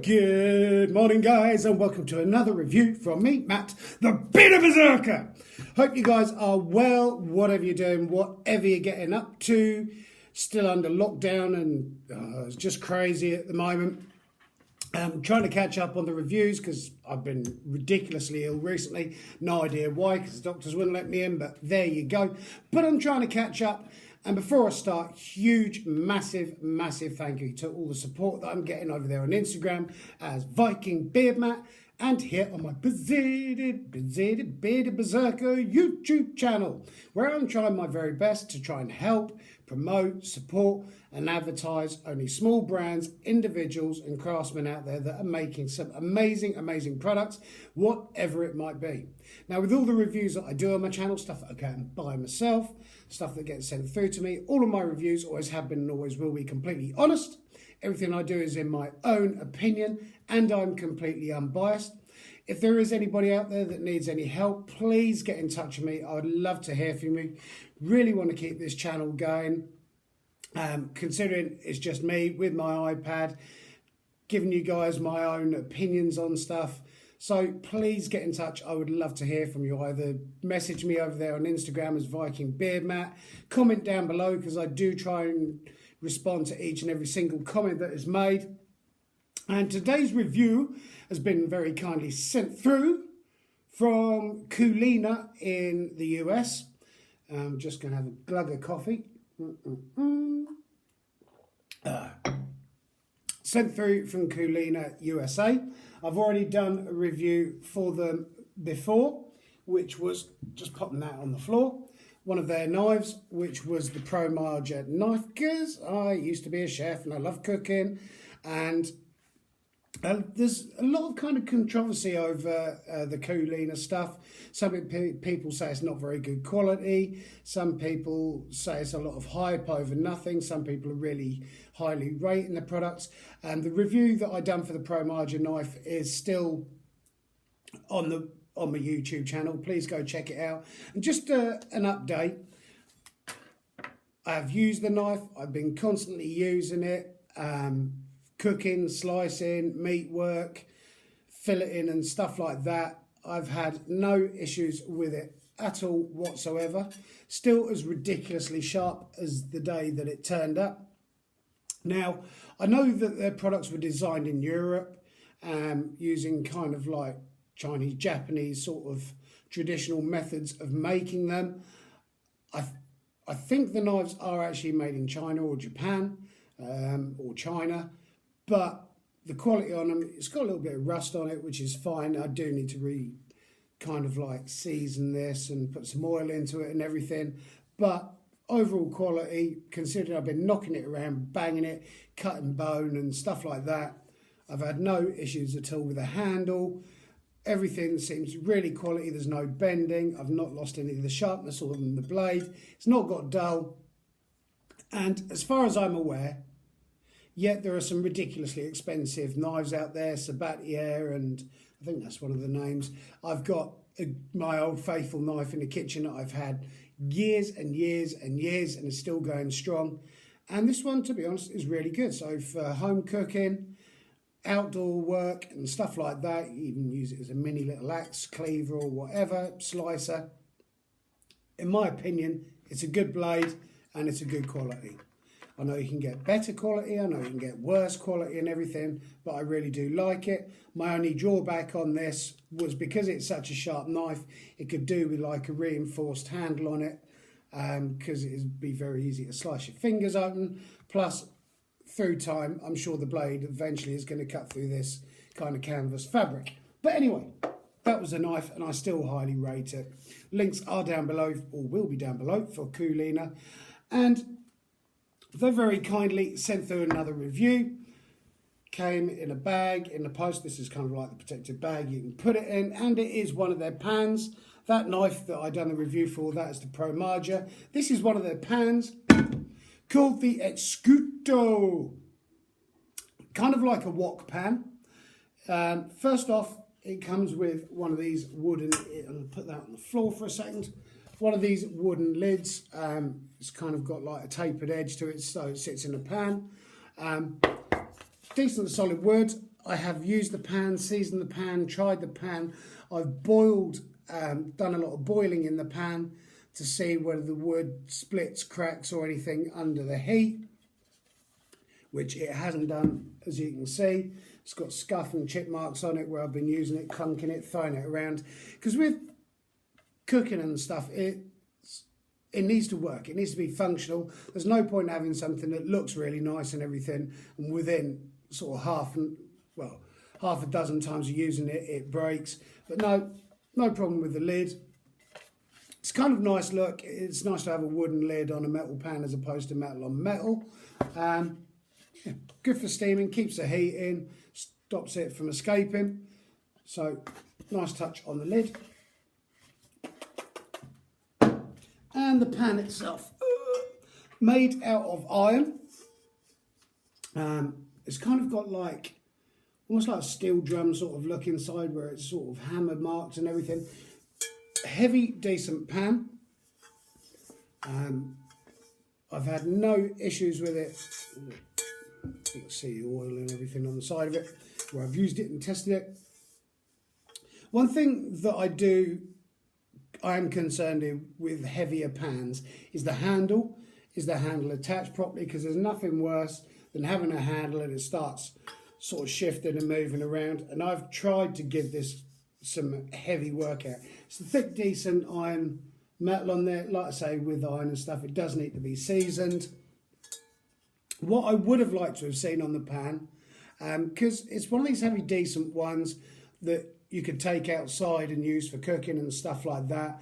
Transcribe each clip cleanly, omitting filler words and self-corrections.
Good morning, guys, and welcome to another review from me, Matt, the Beta Berserker. Hope you guys are well, whatever you're doing, whatever you're getting up to. Still under lockdown and it's just crazy at the moment. Trying to catch up on the reviews because I've been ridiculously ill recently. No idea why, because the doctors wouldn't let me in, but there you go. But I'm trying to catch up. And before I start, huge, massive thank you to all the support that I'm getting over there on Instagram as Viking Beard Matt and here on my Bearded Berserker YouTube channel, where I'm trying my very best to try and help, promote, support and advertise only small brands, individuals and craftsmen out there that are making some amazing products, whatever it might be. Now, with all the reviews that I do on my channel, stuff that I can buy myself, stuff that gets sent through to me, all of my reviews always have been and always will be completely honest. Everything I do is in my own opinion and I'm completely unbiased. If there is anybody out there that needs any help, please get in touch with me. I would love to hear from you. Really want to keep this channel going. Considering it's just me with my iPad, giving you guys my own opinions on stuff. So please get in touch. I would love to hear from you. Either message me over there on Instagram as Viking Beard Matt, comment down below because I do try and respond to each and every single comment that is made. And today's review has been very kindly sent through from Coolina in the US. I'm just going to have a glug of coffee. Sent through from Coolina USA. I've already done a review for them before, which was just popping that on the floor. One of their knives, which was the Pro Marger knife, because I used to be a chef and I love cooking. And there's a lot of kind of controversy over the Coolina stuff. Some people say it's not very good quality. Some people say it's a lot of hype over nothing. Some people are really highly rating the products. And the review that I done for the Pro Marger knife is still on my YouTube channel. Please go check it out. And just an update. I've used the knife. I've been constantly using it. Cooking, slicing, meat work, filleting and stuff like that. I've had no issues with it at all whatsoever. Still as ridiculously sharp as the day that it turned up. Now, I know that their products were designed in Europe using kind of like Chinese, Japanese sort of traditional methods of making them. I think the knives are actually made in China or Japan or China. But the quality on them, it's got a little bit of rust on it, which is fine. I do need to kind of like season this and put some oil into it and everything. But overall quality, considering I've been knocking it around, banging it, cutting bone and stuff like that, I've had no issues at all with the handle. Everything seems really quality. There's no bending. I've not lost any of the sharpness or the blade. It's not got dull. And as far as I'm aware, yet there are some ridiculously expensive knives out there, Sabatier, and I think that's one of the names. I've got my old faithful knife in the kitchen that I've had years and years and years and is still going strong. And this one, to be honest, is really good. So for home cooking, outdoor work and stuff like that, you even use it as a mini little axe, cleaver or whatever, slicer. In my opinion, it's a good blade and it's a good quality. I know you can get better quality, I know you can get worse quality and everything, but I really do like it. My only drawback on this was because it's such a sharp knife, it could do with like a reinforced handle on it, because it would be very easy to slice your fingers open. Plus, through time, I'm sure the blade eventually is going to cut through this kind of canvas fabric. But anyway, that was a knife and I still highly rate it. Links are down below, or will be down below, for Coolina. And they very kindly sent through another review. Came in a bag in the post. This is kind of like the protective bag you can put it in, and it is one of their pans. That knife that I done the review for, that is the Pro Marger. This is one of their pans called the Excuto. Kind of like a wok pan. First off, it comes with one of these wooden, I'll put that on the floor for a second. One of these wooden lids. It's kind of got like a tapered edge to it, so it sits in a pan. Decent solid wood. I have used the pan, seasoned the pan, tried the pan. I've boiled, done a lot of boiling in the pan to see whether the wood splits, cracks or anything under the heat, which it hasn't done, as you can see. It's got scuff and chip marks on it where I've been using it, clunking it, throwing it around. Because with cooking and stuff, it needs to work. It needs to be functional. There's no point having something that looks really nice and everything, and within sort of half a dozen times of using it, it breaks. But no problem with the lid. It's kind of nice look. It's nice to have a wooden lid on a metal pan as opposed to metal on metal. Yeah, good for steaming, keeps the heat in, stops it from escaping. So nice touch on the lid. And the pan itself, made out of iron. It's kind of got like, almost like a steel drum sort of look inside where it's sort of hammer marked and everything. Heavy, decent pan. I've had no issues with it. You can see the oil and everything on the side of it where I've used it and tested it. One thing that I am concerned with heavier pans is the handle. Is the handle attached properly? Because there's nothing worse than having a handle and it starts sort of shifting and moving around. And I've tried to give this some heavy work out. It's a thick, decent iron metal on there. Like I say, with iron and stuff, it does need to be seasoned. What I would have liked to have seen on the pan, because it's one of these heavy, decent ones that you could take outside and use for cooking and stuff like that.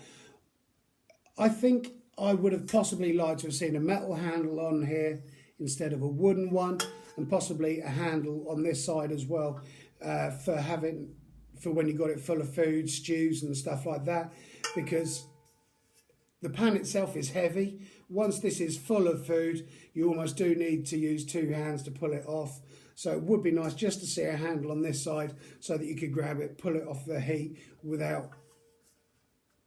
I think I would have possibly liked to have seen a metal handle on here instead of a wooden one, and possibly a handle on this side as well for when you got it full of food, stews and stuff like that, because the pan itself is heavy. Once this is full of food, you almost do need to use two hands to pull it off. So it would be nice just to see a handle on this side so that you could grab it, pull it off the heat without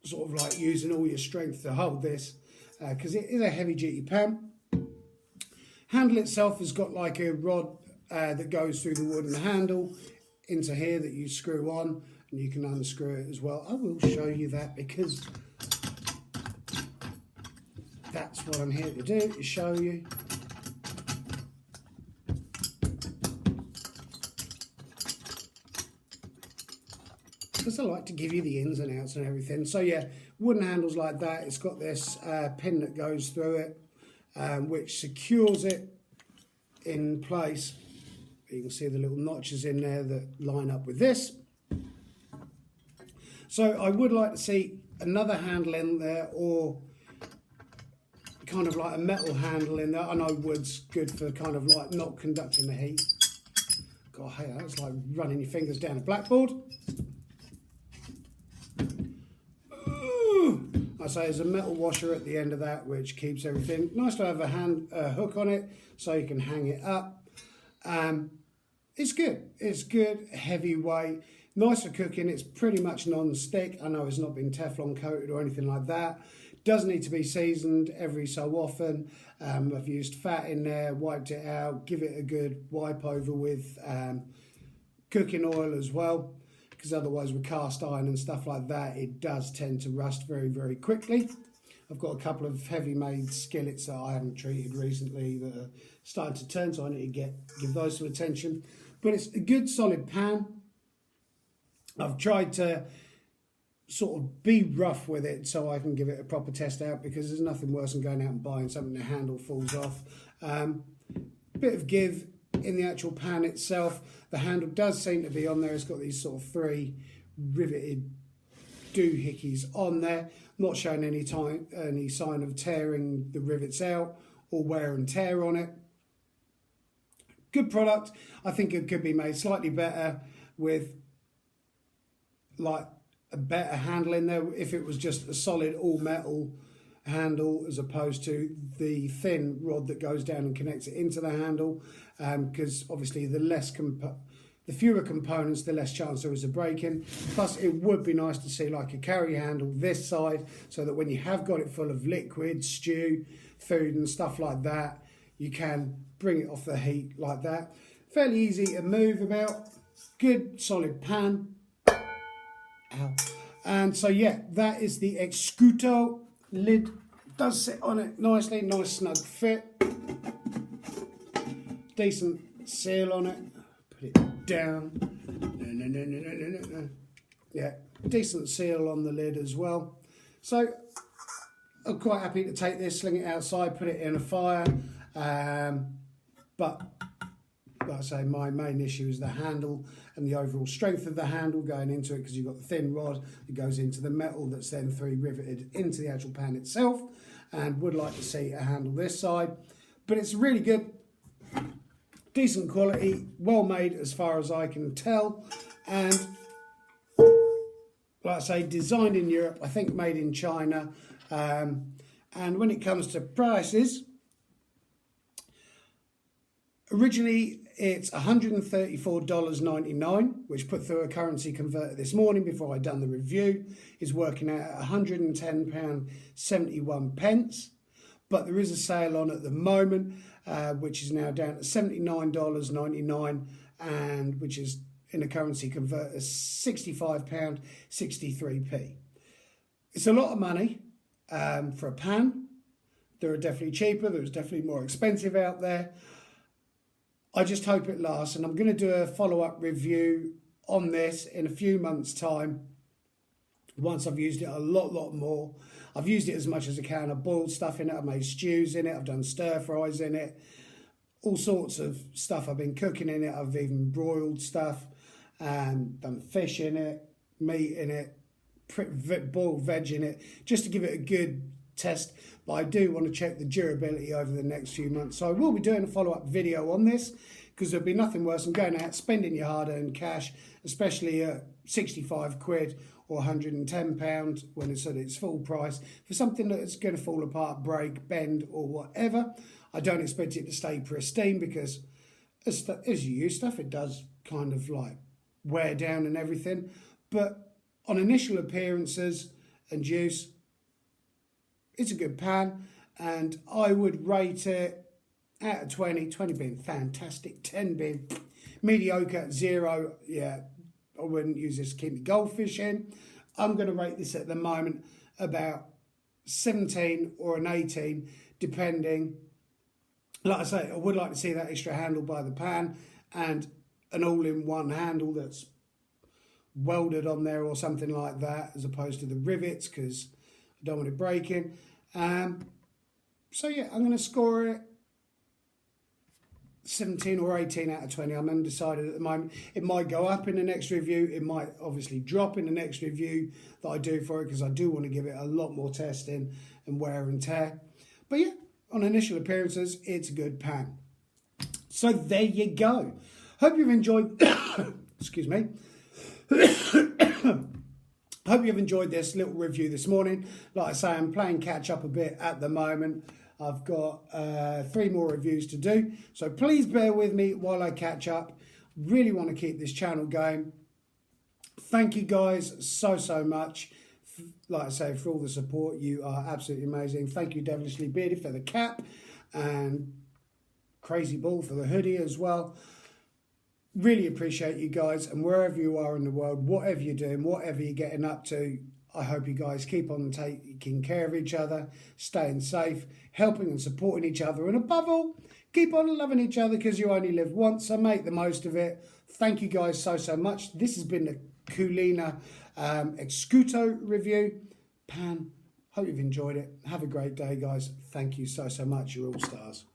sort of like using all your strength to hold this, because it is a heavy duty pan. Handle itself has got like a rod that goes through the wooden handle into here that you screw on, and you can unscrew it as well. I will show you that because that's what I'm here to do, is show you. Because I like to give you the ins and outs and everything. So yeah, wooden handles like that. It's got this pin that goes through it, which secures it in place. You can see the little notches in there that line up with this. So I would like to see another handle in there, or kind of like a metal handle in there. I know wood's good for kind of like not conducting the heat. God, hey, that's like running your fingers down a blackboard. I say there's a metal washer at the end of that which keeps everything. Nice to have a hook on it so you can hang it up. It's good. It's good, heavyweight, nice for cooking. It's pretty much non-stick. I know it's not been Teflon coated or anything like that. Does need to be seasoned every so often. I've used fat in there, wiped it out, give it a good wipe over with cooking oil as well, because otherwise with cast iron and stuff like that, it does tend to rust very, very quickly. I've got a couple of heavy made skillets that I haven't treated recently that are starting to turn, so I need to give those some attention. But it's a good solid pan. I've tried to sort of be rough with it so I can give it a proper test out, because there's nothing worse than going out and buying something the handle falls off. Bit of give in the actual pan itself. The handle does seem to be on there. It's got these sort of 3 riveted doohickeys on there, not showing any sign of tearing the rivets out or wear and tear on it. Good product. I think it could be made slightly better with like a better handle in there, if it was just a solid all metal handle as opposed to the thin rod that goes down and connects it into the handle, because obviously the fewer components, the less chance there is of breaking. Plus it would be nice to see like a carry handle this side, so that when you have got it full of liquid, stew, food and stuff like that, you can bring it off the heat like that. Fairly easy to move about. good solid pan. Ow. And so yeah, that is the Excuto. Lid does sit on it nicely, nice snug fit. Decent seal on it. Put it down. No. Yeah, decent seal on the lid as well. So I'm quite happy to take this, sling it outside, put it in a fire. But like I say, my main issue is the handle and the overall strength of the handle going into it, because you've got the thin rod that goes into the metal that's then riveted into the actual pan itself, and would like to see a handle this side. But it's really good, decent quality, well made as far as I can tell, and like I say, designed in Europe, I think made in China. And when it comes to prices, originally it's $134.99, which put through a currency converter this morning before I done the review, is working out at £110.71. But there is a sale on at the moment, which is now down to $79.99, and which is in a currency converter £65.63p. It's a lot of money for a pan. There are definitely cheaper, there's definitely more expensive out there. I just hope it lasts, and I'm going to do a follow-up review on this in a few months' time, once I've used it a lot more. I've used it as much as I can. I've boiled stuff in it, I've made stews in it, I've done stir-fries in it, all sorts of stuff. I've been cooking in it, I've even broiled stuff, done fish in it, meat in it, boiled veg in it, just to give it a good test. But I do want to check the durability over the next few months, so I will be doing a follow-up video on this, because there'll be nothing worse than going out spending your hard-earned cash, especially at 65 quid or £110 when it's at its full price, for something that's going to fall apart, break, bend or whatever. I don't expect it to stay pristine, because as you use stuff, it does kind of like wear down and everything. But on initial appearances and use, it's a good pan, and I would rate it out of 20, 20 being fantastic, 10 being mediocre, 0, yeah, I wouldn't use this to keep me goldfish in. I'm going to rate this at the moment about 17 or an 18, depending. Like I say, I would like to see that extra handle by the pan, and an all-in-one handle that's welded on there or something like that, as opposed to the rivets, because I don't want it breaking. So yeah, I'm going to score it 17 or 18 out of 20. I'm undecided at the moment. It might go up in the next review. It might obviously drop in the next review that I do for it, because I do want to give it a lot more testing and wear and tear. But yeah, on initial appearances, it's a good pan. So there you go. Hope you've enjoyed... excuse me. Hope you've enjoyed this little review this morning. Like I say, I'm playing catch up a bit at the moment. I've got 3 more reviews to do, so please bear with me while I catch up. Really want to keep this channel going. Thank you guys so much. Like I say, for all the support. You are absolutely amazing. Thank you, Devilishly Bearded, for the cap, and Crazy Bull for the hoodie as well. Really appreciate you guys, and wherever you are in the world, whatever you're doing, whatever you're getting up to, I hope you guys keep on taking care of each other, staying safe, helping and supporting each other, and above all, keep on loving each other, because you only live once, so make the most of it. Thank you guys so much. This has been the Coolina Excuto review. Pan, hope you've enjoyed it. Have a great day, guys. Thank you so much. You're all stars.